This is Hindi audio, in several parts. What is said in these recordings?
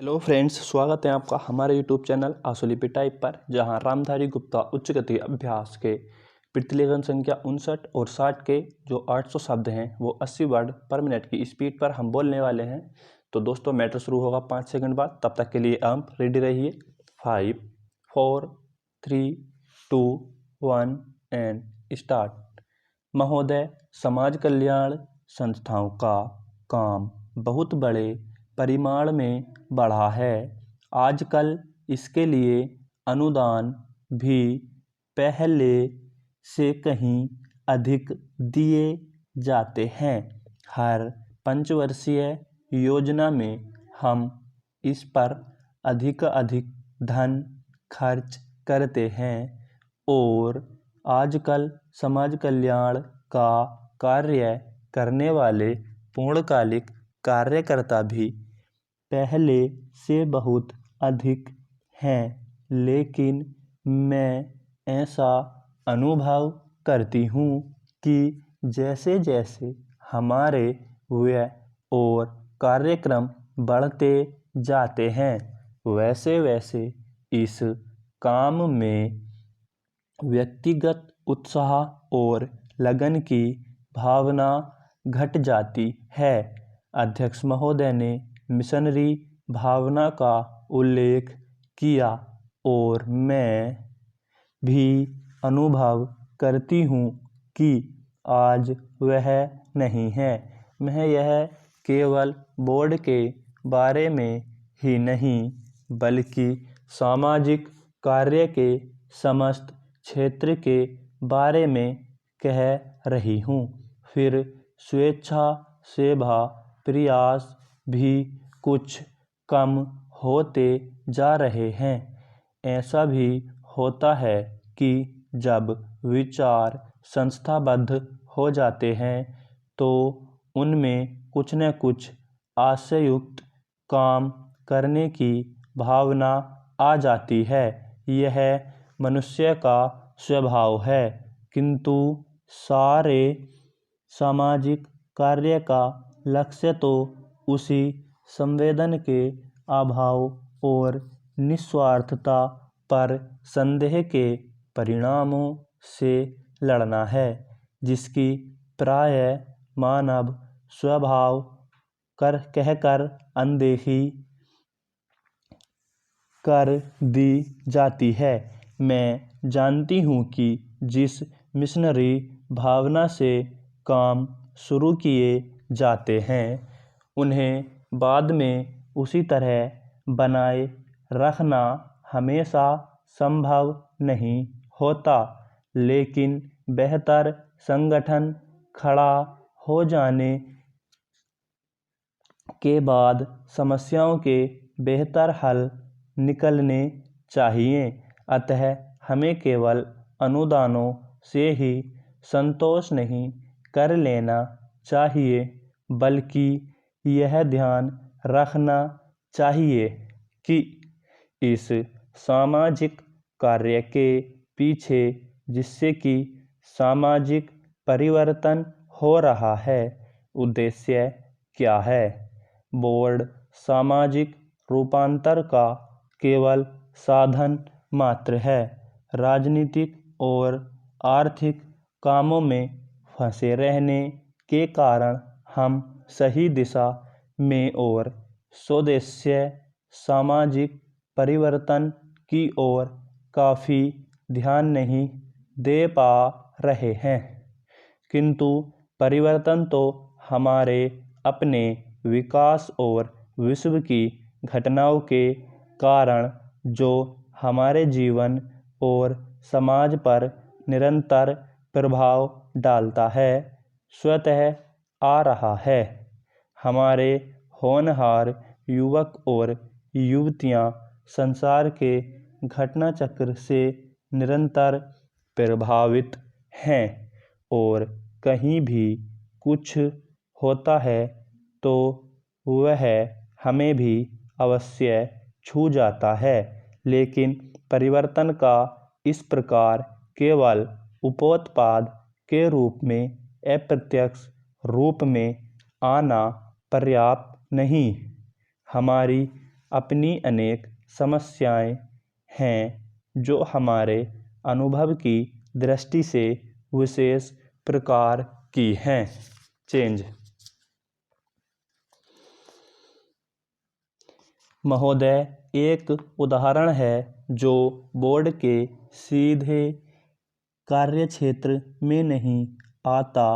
हेलो फ्रेंड्स, स्वागत है आपका हमारे यूट्यूब चैनल आशुलिपि टाइप पर, जहां रामधारी गुप्ता उच्च गति अभ्यास के प्रतिलेखन संख्या 59 और 60 के जो 800 शब्द हैं वो 80 वर्ड पर मिनट की स्पीड पर हम बोलने वाले हैं। तो दोस्तों मैटर शुरू होगा 5 सेकंड बाद, तब तक के लिए आप रेडी रहिए। 5, 4, 3, 2, 1 एंड स्टार्ट। महोदय, समाज कल्याण संस्थाओं का काम बहुत बड़े परिमाण में बढ़ा है। आजकल इसके लिए अनुदान भी पहले से कहीं अधिक दिए जाते हैं। हर पंचवर्षीय योजना में हम इस पर अधिक धन खर्च करते हैं और आजकल समाज कल्याण का कार्य करने वाले पूर्णकालिक कार्यकर्ता भी पहले से बहुत अधिक हैं, लेकिन मैं ऐसा अनुभव करती हूँ कि जैसे जैसे हमारे व्यय और कार्यक्रम बढ़ते जाते हैं, वैसे वैसे इस काम में व्यक्तिगत उत्साह और लगन की भावना घट जाती है। अध्यक्ष महोदय ने मिशनरी भावना का उल्लेख किया और मैं भी अनुभव करती हूँ कि आज वह नहीं है। मैं यह केवल बोर्ड के बारे में ही नहीं बल्कि सामाजिक कार्य के समस्त क्षेत्र के बारे में कह रही हूँ। फिर स्वेच्छा सेवा प्रयास भी कुछ कम होते जा रहे हैं। ऐसा भी होता है कि जब विचार संस्थाबद्ध हो जाते हैं तो उनमें कुछ न कुछ आशययुक्त काम करने की भावना आ जाती है। यह मनुष्य का स्वभाव है, किंतु सारे सामाजिक कार्य का लक्ष्य तो उसी संवेदन के अभाव और निस्वार्थता पर संदेह के परिणामों से लड़ना है, जिसकी प्रायः मानव स्वभाव कहकर अनदेखी कर दी जाती है। मैं जानती हूँ कि जिस मिशनरी भावना से काम शुरू किए जाते हैं उन्हें बाद में उसी तरह बनाए रखना हमेशा संभव नहीं होता, लेकिन बेहतर संगठन खड़ा हो जाने के बाद समस्याओं के बेहतर हल निकलने चाहिए। अतः हमें केवल अनुदानों से ही संतोष नहीं कर लेना चाहिए, बल्कि यह ध्यान रखना चाहिए कि इस सामाजिक कार्य के पीछे जिससे कि सामाजिक परिवर्तन हो रहा है, उद्देश्य क्या है। बोर्ड सामाजिक रूपांतर का केवल साधन मात्र है। राजनीतिक और आर्थिक कामों में फंसे रहने के कारण हम सही दिशा में और स्वदेशीय सामाजिक परिवर्तन की ओर काफ़ी ध्यान नहीं दे पा रहे हैं, किंतु परिवर्तन तो हमारे अपने विकास और विश्व की घटनाओं के कारण जो हमारे जीवन और समाज पर निरंतर प्रभाव डालता है, स्वतः आ रहा है। हमारे होनहार युवक और युवतियाँ संसार के घटना चक्र से निरंतर प्रभावित हैं और कहीं भी कुछ होता है तो वह हमें भी अवश्य छू जाता है। लेकिन परिवर्तन का इस प्रकार केवल उपोत्पाद के रूप में अप्रत्यक्ष रूप में आना पर्याप्त नहीं। हमारी अपनी अनेक समस्याएं हैं जो हमारे अनुभव की दृष्टि से विशेष प्रकार की हैं। चेंज। महोदय, एक उदाहरण है जो बोर्ड के सीधे कार्यक्षेत्र में नहीं आता,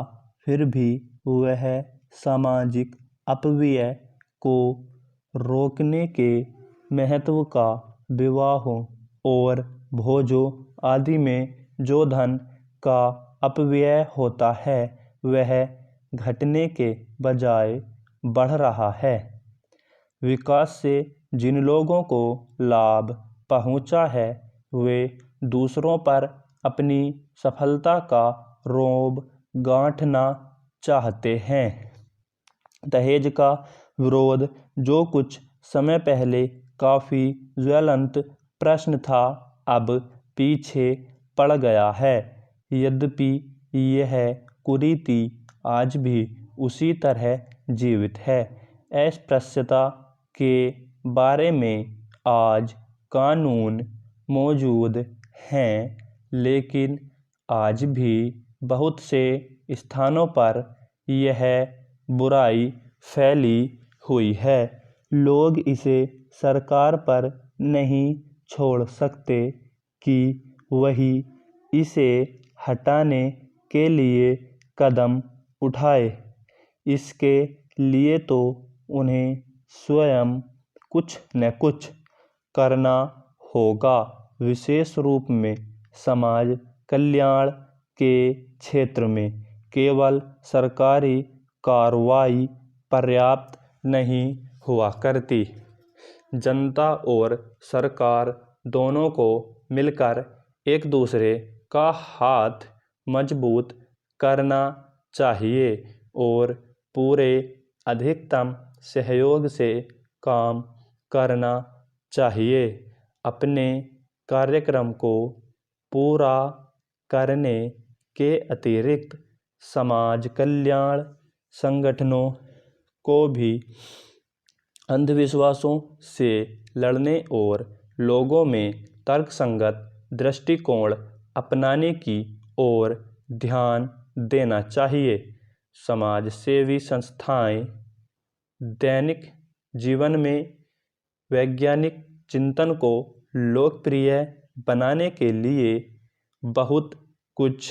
फिर भी वह सामाजिक अपव्यय को रोकने के महत्व का विवाहों और भोजों आदि में जो धन का अपव्यय होता है वह घटने के बजाय बढ़ रहा है। विकास से जिन लोगों को लाभ पहुंचा है वे दूसरों पर अपनी सफलता का रोब गांठना चाहते हैं। दहेज का विरोध, जो कुछ समय पहले काफ़ी ज्वलंत प्रश्न था, अब पीछे पड़ गया है। यद्यपि यह कुरीति आज भी उसी तरह जीवित है। अस्पृश्यता के बारे में आज कानून मौजूद हैं, लेकिन आज भी बहुत से स्थानों पर यह बुराई फैली हुई है। लोग इसे सरकार पर नहीं छोड़ सकते कि वही इसे हटाने के लिए कदम उठाए। इसके लिए तो उन्हें स्वयं कुछ न कुछ करना होगा। विशेष रूप में समाज कल्याण के क्षेत्र में केवल सरकारी कार्रवाई पर्याप्त नहीं हुआ करती। जनता और सरकार दोनों को मिलकर एक दूसरे का हाथ मजबूत करना चाहिए और पूरे अधिकतम सहयोग से काम करना चाहिए। अपने कार्यक्रम को पूरा करने के अतिरिक्त समाज कल्याण संगठनों को भी अंधविश्वासों से लड़ने और लोगों में तर्कसंगत दृष्टिकोण अपनाने की ओर ध्यान देना चाहिए। समाज सेवी संस्थाएं दैनिक जीवन में वैज्ञानिक चिंतन को लोकप्रिय बनाने के लिए बहुत कुछ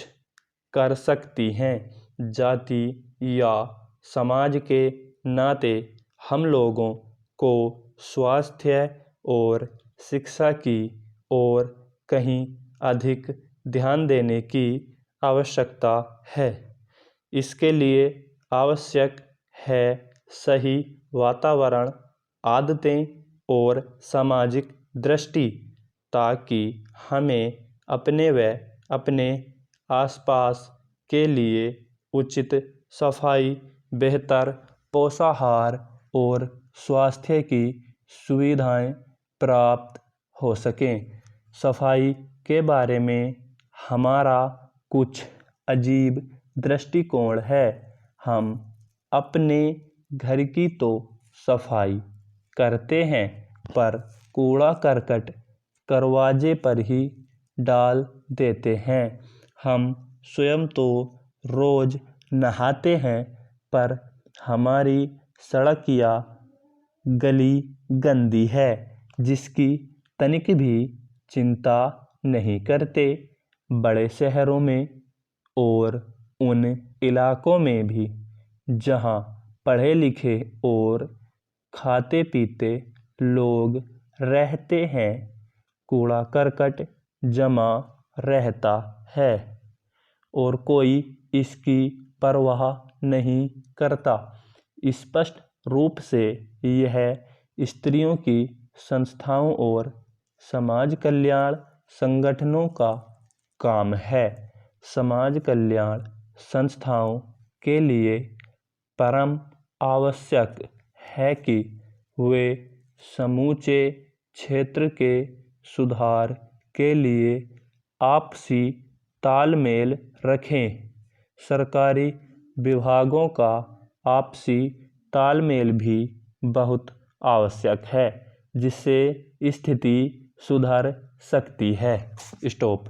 कर सकती हैं। जाति या समाज के नाते हम लोगों को स्वास्थ्य और शिक्षा की ओर कहीं अधिक ध्यान देने की आवश्यकता है। इसके लिए आवश्यक है सही वातावरण, आदतें और सामाजिक दृष्टि, ताकि हमें अपने व अपने आसपास के लिए उचित सफाई, बेहतर पोषाहार और स्वास्थ्य की सुविधाएं प्राप्त हो सकें। सफाई के बारे में हमारा कुछ अजीब दृष्टिकोण है। हम अपने घर की तो सफाई करते हैं, पर कूड़ा करकट दरवाजे पर ही डाल देते हैं। हम स्वयं तो रोज नहाते हैं, पर हमारी सड़क या गली गंदी है, जिसकी तनिक भी चिंता नहीं करते। बड़े शहरों में और उन इलाकों में भी जहां पढ़े लिखे और खाते पीते लोग रहते हैं, कूड़ा करकट जमा रहता है और कोई इसकी परवाह नहीं करता। स्पष्ट रूप से यह स्त्रियों की संस्थाओं और समाज कल्याण संगठनों का काम है। समाज कल्याण संस्थाओं के लिए परम आवश्यक है कि वे समूचे क्षेत्र के सुधार के लिए आपसी तालमेल रखें। सरकारी विभागों का आपसी तालमेल भी बहुत आवश्यक है। जिससे स्थिति सुधर सकती है। स्टॉप।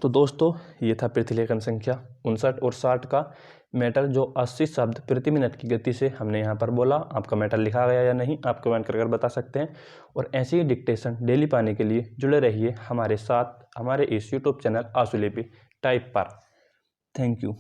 तो दोस्तों ये था प्रतिलेखन संख्या 59 और 60 का मैटर, जो 80 शब्द प्रति मिनट की गति से हमने यहाँ पर बोला। आपका मैटर लिखा गया या नहीं आप कमेंट कर बता सकते हैं। और ऐसी ही डिक्टेशन डेली पाने के लिए जुड़े रहिए हमारे साथ, हमारे इस यूट्यूब चैनल आशुलिपि टाइप पर। Thank you.